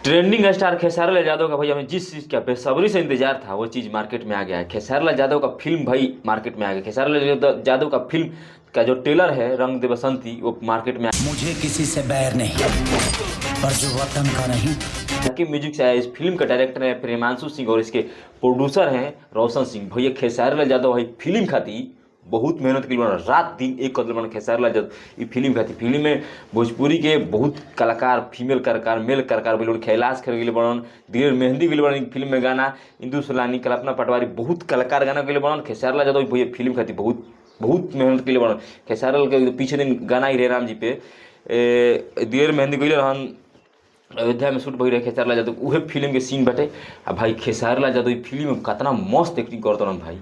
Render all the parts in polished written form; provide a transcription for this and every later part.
Trending star Khesari Lal Yadav का भाई हमें जिस चीज़ का बेसब्री से इंतजार था वो चीज़ मार्केट में आ गया है। खेसारी लाल यादव का फिल्म भाई मार्केट में आ गया। खेसारी लाल यादव का फिल्म का जो ट्रेलर है रंग दे बसंती वो मार्केट में मुझे किसी से बैर नहीं, पर जो वतन का नहीं। की म्यूजिक से आया। इस फिल्म का डायरेक्टर है प्रेमांशु सिंह और इसके प्रोड्यूसर हैं रोशन सिंह। भैया खेसारी लाल यादव भाई फिल्म खाती बहुत मेहनत के लिए बना, रात दिन एक कदम बना खेसारी लाल यादव ये फिल्म खाती। फिल्म में भोजपुरी के बहुत कलाकार, फीमेल कलाकार, मेल कलाकार बोले कैलाश खेल गए बनन, दिलेर मेहंदी गए बनन फिल्म में गाना, इंदु सुलानी, कल्पना पटवारी बहुत कलाकार गाना गए बनन। खेसारी लाल यादव भैया फिल्म खाती बहुत बहुत मेहनत के लिए बनन। खेसारी लाल के पीछे दिन गाना ही रहे राम जी पे दिलेर मेहंदी गए रहन अयोध्या में शूट भई रहे खेसारी लाल यादव उहे फिल्म के सीन बटे। आ भाई खेसारी लाल यादव फिल्म में कितना मस्त एक्टिंग करता रहन भाई।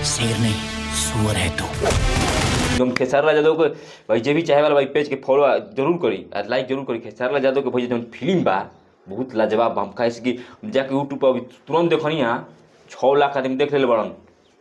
शेर नहीं सुअर है तू। एकदम खेसारी लाल यादव को भाई जे भी चाहे वाला भाई पेज के फॉलो जरूर करी और लाइक जरूर करी। खेसारी लाल यादव के भाई जौन फिल्म बा बहुत लाजवाब। हम कहे कि जाके यूट्यूब पर अभी तुरंत देखनी 6 लाख आदमी देख ले बड़न।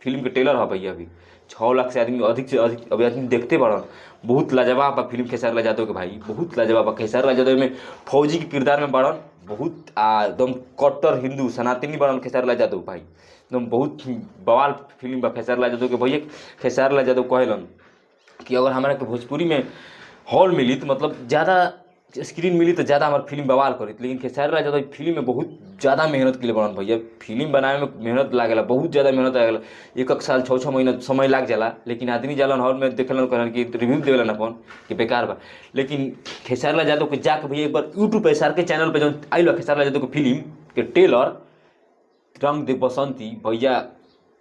फिल्म के ट्रेलर है भैया अभी 6 लाख से आदमी अधिक से अधिक अभी आदमी देखते बड़न। बहुत लाजवाब बा फिल्म खेसारी लाल यादव के भाई बहुत लाजवाब बा। खेसारी लाल यादव में फौजी के किरदार में बड़न बहुत एकदम कट्टर हिंदू सनातनी बड़न खेसारी लाल यादव भाई एकदम बहुत बवाल फिल्म बा खेसारी लाल यादव के। भैया खेसारी लाल यादव कहलन कि अगर हमारा के भोजपुरी में हॉल मिली तो मतलब ज़्यादा स्क्रीन मिली तो ज़्यादा हमारे फिल्म बवाल करी। लेकिन खेसारी लाल यादव फिल्म में बहुत ज़्यादा मेहनत के लिए बनल भैया। फिल्म बनाए में मेहनत लागेला, बहुत ज़्यादा मेहनत लागेला। एक साल 6 महीना समय लाग जाला। लेकिन आदमी जालन हॉल में देखलन कहलन कि रिव्यू देवेलन अपन कि बेकार बा। लेकिन खेसारी लाल यादव के जाके भैया एक बार यूट्यूब पे SRK चैनल पर जो आइल बा खेसारी लाल यादव के फिल्म के ट्रेलर रंग दे बसंती भैया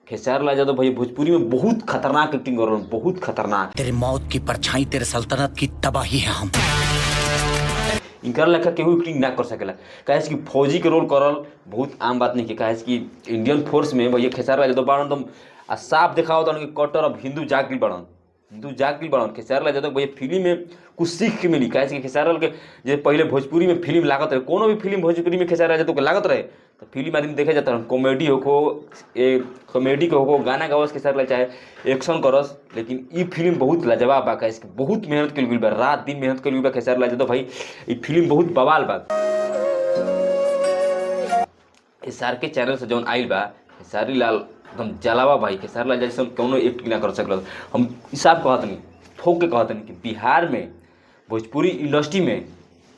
खेसारी लाल यादव भैया भोजपुरी में बहुत खतरनाक एक्टिंग कर रहे हैं, बहुत खतरनाक। तेरे मौत की परछाई तेरे सल्तनत की तबाही है हम। इनकर लेखा केहू एक्टिंग ना कर सकेला। काहे कि फौजी के रोल करल बहुत आम बात नहीं है। काहे कि इंडियन फोर्स में भैया खेसारी लाल यादव बाड़न एकदम साफ दिखाओ तो कट्टर अब हिंदू जागल बड़न, हिंदू जागल बड़न। खेसारी लाल यादव भैया फिल्म में कुछ सीख के मिली। काहे कि खेसारी लाल के जे पहले भोजपुरी में फिल्म लागत रहे, कोनो भी फिल्म भोजपुरी में खेसारी लाल यादव के लागत रहे तो फिल्म आदमी देखे जाता है। कॉमेडी कॉमेडी के हो गाना गावस खेसारी लाल चाहे एक्शन करस। लेकिन ये फिल्म बहुत लाजवाब बा। काहे कि बहुत मेहनत के लिए बा, रात दिन मेहनत के लिए बा खेसारी लाल यादव भाई। ये फिल्म बहुत बवाल बा। SRK चैनल से जौन आइल बा खेसारी लाल एकदम जलावा भाई। खेसारी लाल जैसे कौनो एक्टिंग ना कर सकल। हम हिसाब कहत नहीं ठोक के कहत नहीं कि बिहार में भोजपुरी इंडस्ट्री में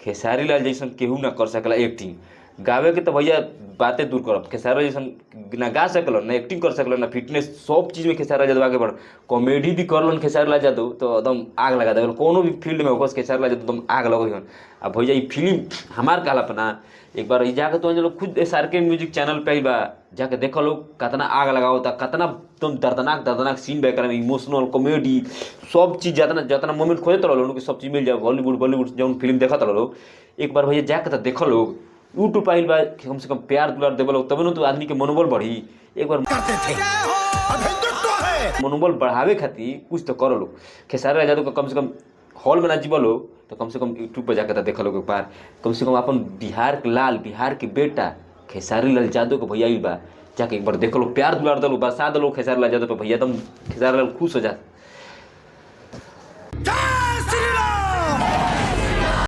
खेसारी लाल जैसन केहू ना कर सकला एक्टिंग। गावे के तो भैया बातें दूर करब, खेसारी लाल जैसन ना गा सकल, ना एक्टिंग कर सकल, ना फिटनेस, सब चीज़ में खेसारी लाल यादव आगे बढ़। कॉमेडी भी करलन खेसारी लाल यादव तो एकदम आग लगा देवल। कोनो भी फील्ड में होकस खेसारी लाल यादव एकदम आग लगो हन। अब भैया ये फिल्म हमार कहला अपना एक बार जाके तो लोग खुद SRK म्यूजिक चैनल पे बा जाके देखो लोग कितना आग लगाओ था, कितना एकदम दर्दनाक सीन बेकर में इमोशनल कॉमेडी सब चीज़ जितना मोमेंट खोजते रहो लोग सब चीज़ मिल जाए। हॉलीवुड बॉलीवुड जौन फिल्म देखते रहो लोग एक बार भैया जाके तो देखो लोग यूट्यूब आइल बा कम से कम प्यार दुलार देवल लोग तब न तो आदमी के मनोबल बढ़ी। एक बार करते थे अब हिंदुत्व है मनोबल बढ़ावे खातिर कुछ तो करो लोग। खेसारी लाल यादव कम से कम हॉल में ना जीव लोग तो कम से कम यूट्यूब पर जाकर देख लोग एक बार। कम से कम अपन बिहार के लाल, बिहार के बेटा खेसारी लाल यादव के भैया बा जाके एक बार देख लो, प्यार दुलार दलो, बरसा दलो खेसारी लाल यादव पे भैया एकदम खेसारी लाल खुश हो जा।